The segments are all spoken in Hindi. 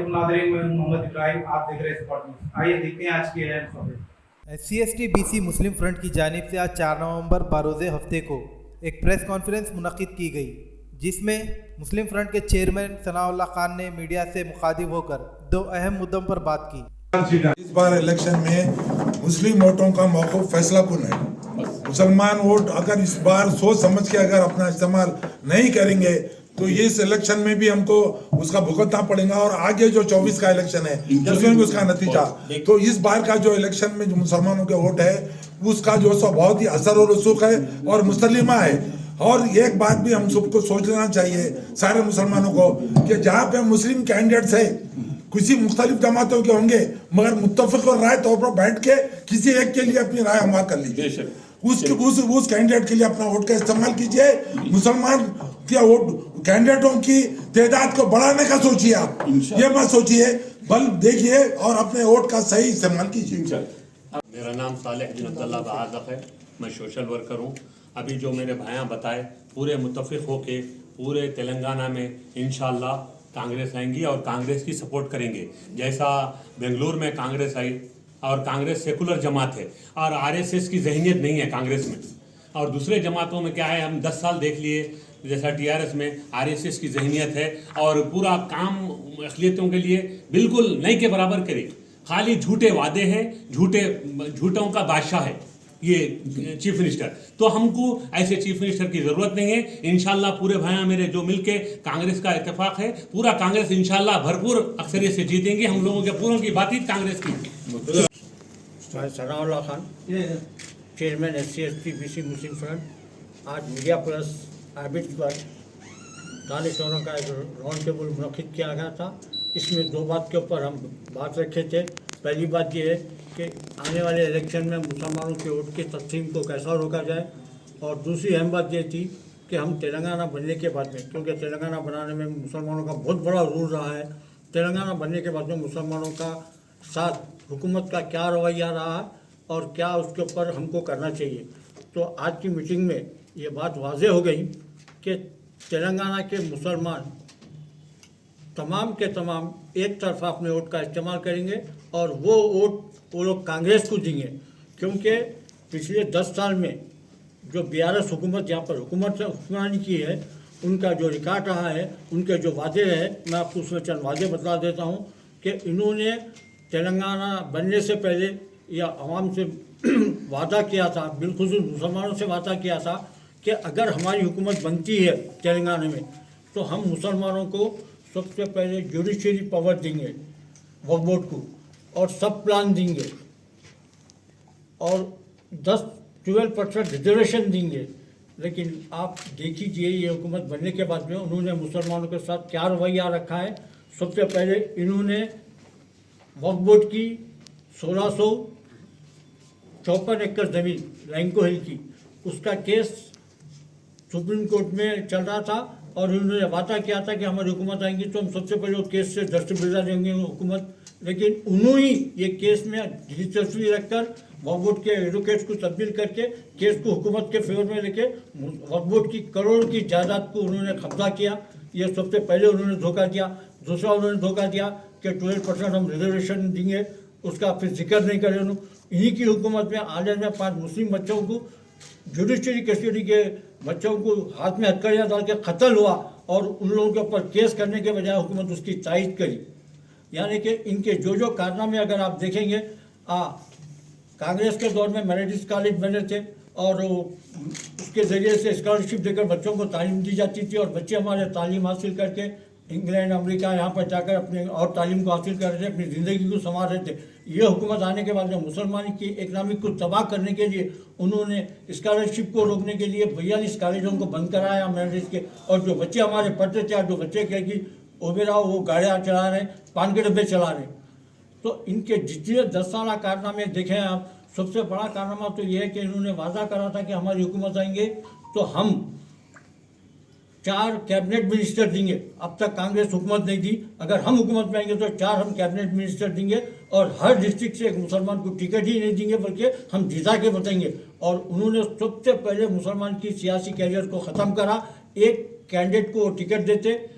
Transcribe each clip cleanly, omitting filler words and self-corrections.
वालेकुम नाज़रीन, मैं मोहम्मद इब्राहिम, आप देख रहे हैं स्पॉट न्यूज़। आइए देखते हैं आज की अहम खबरें। SC/ST BC मुस्लिम फ्रंट की जानिब से आज 4 नवंबर बरोज़ हफ्ते को एक प्रेस कॉन्फ्रेंस मुनक्किद की गई, जिसमें मुस्लिम फ्रंट के चेयरमैन सनाउल्लाह खान ने मीडिया से मुखातिब होकर दो अहम मुद्दों पर बात की। इस बार इलेक्शन में मुस्लिम वोटों का मौक़िफ़ फैसलाकुन है। मुसलमान वोट अगर इस बार सोच समझ के अगर अपना इस्तेमाल नहीं करेंगे तो ये इस इलेक्शन में भी हमको उसका भुगतना पड़ेगा, और आगे जो 24 का इलेक्शन है उसमें भी उसका नतीजा। तो इस बार का जो इलेक्शन में जो मुसलमानों के वोट है उसका जो सो बहुत ही असर और रसूख है और मुसलिमा है। और एक बात भी हम सबको सोच लेना चाहिए सारे मुसलमानों को कि जहाँ पे मुस्लिम कैंडिडेट्स है किसी मुख्तलिफ जमातों के होंगे, मगर मुत्तफिक और राय तौर पर बैठ के किसी एक के लिए अपनी राय हमा कर लीजिए, उस कैंडिडेट के लिए अपना वोट का इस्तेमाल कीजिए। मुसलमान के वोट कैंडिडेटों की तादाद को बढ़ाने का सोचिए, आप ये मत सोचिए, बल देखिए और अपने वोट का सही इस्तेमाल कीजिए। मेरा नाम सालेह बिन अब्दुल्ला बहादक है, मैं सोशल वर्कर हूँ। अभी जो मेरे भाइयाँ बताए पूरे मुत्तफिक होके पूरे तेलंगाना में इंशाल्लाह कांग्रेस आएंगी और कांग्रेस की सपोर्ट करेंगे। जैसा बेंगलुरु में कांग्रेस आई, और कांग्रेस सेकुलर जमात है और आरएसएस की जहनीत नहीं है कांग्रेस में। और दूसरे जमातों में क्या है, हम 10 साल देख लिए, जैसा टीआरएस में आरएसएस की जहनीत है और पूरा काम अक़लियतों के लिए बिल्कुल नहीं के बराबर करे, खाली झूठे वादे हैं, झूठों का बादशाह है ये चीफ मिनिस्टर। तो हमको ऐसे चीफ मिनिस्टर की ज़रूरत नहीं है। इंशाल्लाह पूरे भाइयाँ मेरे जो मिलके कांग्रेस का इत्तेफाक है, पूरा कांग्रेस इंशाल्लाह भरपूर अक्सरियत से जीतेंगे। हम लोगों के पूरों की बातचीत कांग्रेस की। मैं Sanaullah Khan, chairman SC/ST BC मुस्लिम फ्रंट। आज मीडिया प्लस हैबिट्स पर दानिशवरों का एक राउंड टेबल मुनक्किद किया गया था। इसमें दो बात के ऊपर हम बात रखे थे। पहली बात यह है कि आने वाले इलेक्शन में मुसलमानों के वोट की तकसीम को कैसा रोका जाए, और दूसरी अहम बात ये थी कि हम तेलंगाना बनने के बाद में, क्योंकि तेलंगाना बनाने में मुसलमानों का बहुत बड़ा रोल रहा है, तेलंगाना बनने के बाद में मुसलमानों का साथ हुकूमत का क्या रवैया रहा है और क्या उसके ऊपर हमको करना चाहिए। तो आज की मीटिंग में ये बात वाज़ेह हो गई कि तेलंगाना के मुसलमान तमाम के तमाम एक तरफा अपने वोट का इस्तेमाल करेंगे और वो वोट वो लोग कांग्रेस को देंगे, क्योंकि पिछले 10 साल में जो BRS हुकूमत यहाँ पर हुक्मरानी की है, उनका जो रिकॉर्ड रहा है, उनके जो वादे हैं, मैं आपको उसमें चंद वादे बता देता हूँ कि इन्होंने तेलंगाना बनने से पहले या आवाम से वादा किया था, बिलखुसूस मुसलमानों से वादा किया था कि अगर हमारी हुकूमत बनती है तेलंगाना में तो हम मुसलमानों को सबसे पहले जुडिशरी पावर देंगे वक्फ बोर्ड को, और सब प्लान देंगे, और 10-12% रिजर्वेशन देंगे। लेकिन आप देख लीजिए ये हुकूमत बनने के बाद में उन्होंने मुसलमानों के साथ क्या रवैया रखा है। सबसे पहले इन्होंने वक्फ बोर्ड की 1654 एकड़ ज़मीन लैंको हिल की, उसका केस सुप्रीम कोर्ट में चल रहा था, और उन्होंने वादा किया था कि हमारी हुकूमत आएंगी तो हम सबसे पहले वो केस से दस्तबरदा देंगे हुकूमत। लेकिन उन्होंने ये केस में दिलचस्पी रखकर वक्फ बोर्ड के एडवोकेट्स को तब्दील करके केस को हुकूमत के फेवर में लेके वक्फ बोर्ड की करोड़ों की जायदाद को उन्होंने कब्जा किया। ये सबसे पहले उन्होंने धोखा दिया। दूसरा उन्होंने धोखा दिया कि 12% हम रिजर्वेशन देंगे, उसका फिर जिक्र नहीं करें। इन्हीं की हुकूमत में आने में 5 मुस्लिम बच्चों को जुडिशरी कस्टडी के बच्चों को हाथ में हथकड़ियाँ डाल के कत्ल हुआ, और उन लोगों के ऊपर केस करने के बजाय हुकूमत उसकी तायद करी। यानी कि इनके जो कारनामे अगर आप देखेंगे, कांग्रेस के दौर में मेरिडिस कॉलेज बने थे और उसके ज़रिए से स्कॉलरशिप देकर बच्चों को तालीम दी जाती थी, और बच्चे हमारे तालीम हासिल करके इंग्लैंड अमेरिका यहाँ पर जाकर अपने और तालीम को हासिल कर रहे थे, अपनी ज़िंदगी को संवार रहे थे। ये हुकूमत आने के बाद में मुसलमान की इकनॉमिक को तबाह करने के लिए उन्होंने स्कॉलरशिप को रोकने के लिए 42 कॉलेजों को बंद कराया मेरिट्स के, और जो बच्चे हमारे पढ़ते थे, जो बच्चे क्या कि ओबेराओ वो गाड़ियाँ चला रहे, पान के डब्बे चला रहे। तो इनके जितने 10 साल कारनामे देखें आप, सबसे बड़ा कारनामा तो ये है कि इन्होंने वादा करा था कि हमारी हुकूमत आएंगे तो हम 4 कैबिनेट मिनिस्टर देंगे। अब तक कांग्रेस हुकूमत नहीं दी, अगर हम हुकूमत में आएंगे तो 4 हम कैबिनेट मिनिस्टर देंगे, और हर डिस्ट्रिक्ट से एक मुसलमान को टिकट ही नहीं देंगे बल्कि हम जिता के बताएंगे। और उन्होंने सबसे पहले मुसलमान की सियासी कैरियर को ख़त्म करा। एक कैंडिडेट को टिकट देते,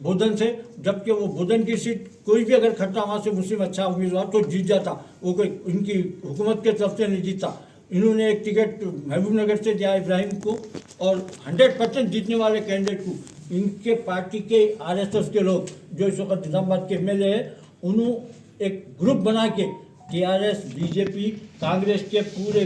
बोधन से, जबकि वो बोधन की सीट कोई भी अगर खटता वहाँ से मुस्लिम अच्छा उम्मीदवार तो जीत जाता, वो कोई इनकी हुकूमत के तरफ से नहीं जीता। इन्होंने एक टिकट महबूबनगर से दिया इब्राहिम को, और 100% जीतने वाले कैंडिडेट को इनके पार्टी के आरएसएस के लोग जो इस वक्त निजामाबाद के एमएलए है, उन्होंने एक ग्रुप बना के टीआरएस, बीजेपी, कांग्रेस के पूरे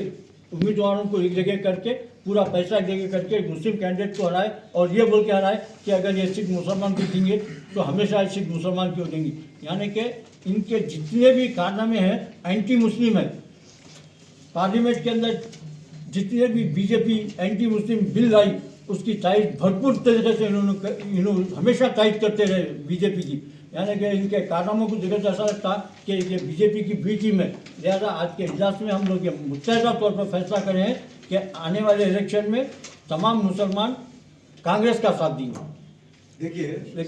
उम्मीदवारों को एक जगह करके, पूरा पैसा एक जगह करके एक मुस्लिम कैंडिडेट को हराए, और ये बोल के हराए कि अगर ये सीट मुसलमान को देंगे तो हमेशा ये सीट मुसलमान को देंगी। यानी कि इनके जितने भी कारनामे हैं एंटी मुस्लिम है। पार्लियामेंट के अंदर जितने भी बीजेपी एंटी मुस्लिम बिल आई, उसकी तारीफ भरपूर तरीके से इन्होंने हमेशा तारीफ करते रहे बीजेपी की। यानी कि इनके कारनामों को देखकर ऐसा लगता कि ये बीजेपी की बी टीम है। लिहाजा आज के इजलास में हम लोग ये मुत्तहदा तौर पर फैसला करें हैं कि आने वाले इलेक्शन में तमाम मुसलमान कांग्रेस का साथ देंगे। देखिए